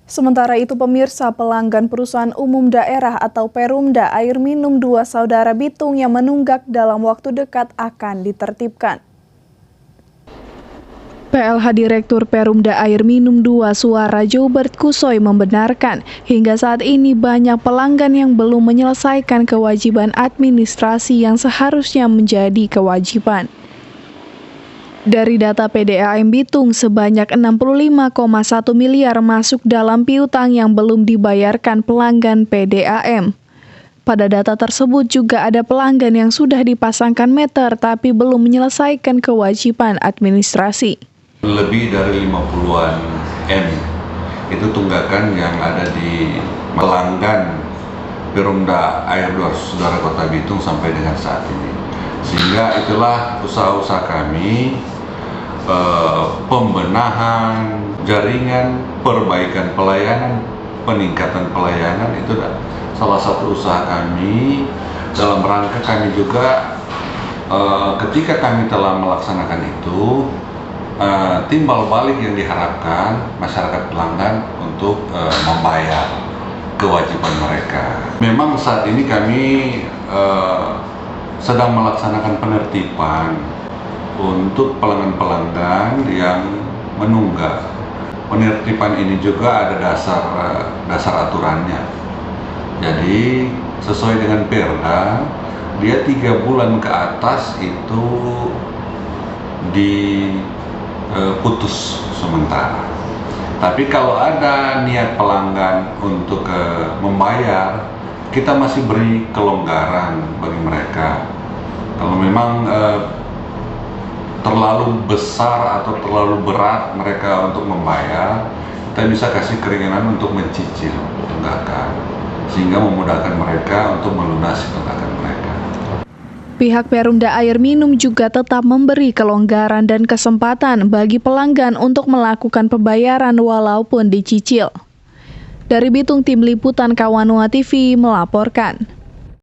Sementara itu pemirsa, pelanggan perusahaan umum daerah atau Perumda Air Minum 2 Saudara Bitung yang menunggak dalam waktu dekat akan ditertibkan. PLH Direktur Perumda Air Minum 2 Suara Joubert Kusoy membenarkan hingga saat ini banyak pelanggan yang belum menyelesaikan kewajiban administrasi yang seharusnya menjadi kewajiban. Dari data PDAM Bitung, sebanyak 65,1 miliar masuk dalam piutang yang belum dibayarkan pelanggan PDAM. Pada data tersebut juga ada pelanggan yang sudah dipasangkan meter tapi belum menyelesaikan kewajiban administrasi. Lebih dari 50-an M itu tunggakan yang ada di pelanggan Perumda Air 2 Saudara Kota Bitung sampai dengan saat ini. Sehingga itulah usaha-usaha kami, pembenahan jaringan, perbaikan pelayanan, peningkatan pelayanan itu salah satu usaha kami. Dalam rangka kami juga ketika kami telah melaksanakan itu, timbal balik yang diharapkan masyarakat pelanggan untuk membayar kewajiban mereka. Memang saat ini kami sedang melaksanakan penertiban untuk pelanggan-pelanggan yang menunggak. Penertiban ini juga ada dasar aturannya. Jadi sesuai dengan Perda, dia 3 bulan ke atas itu diputus sementara. Tapi kalau ada niat pelanggan untuk membayar, kita masih beri kelonggaran bagi mereka. Kalau memang terlalu besar atau terlalu berat mereka untuk membayar, kita bisa kasih keringanan untuk mencicil tunggakan, sehingga memudahkan mereka untuk melunasi tunggakan mereka. Pihak Perumda Air Minum juga tetap memberi kelonggaran dan kesempatan bagi pelanggan untuk melakukan pembayaran walaupun dicicil. Dari Bitung, Tim Liputan Kawanua TV melaporkan.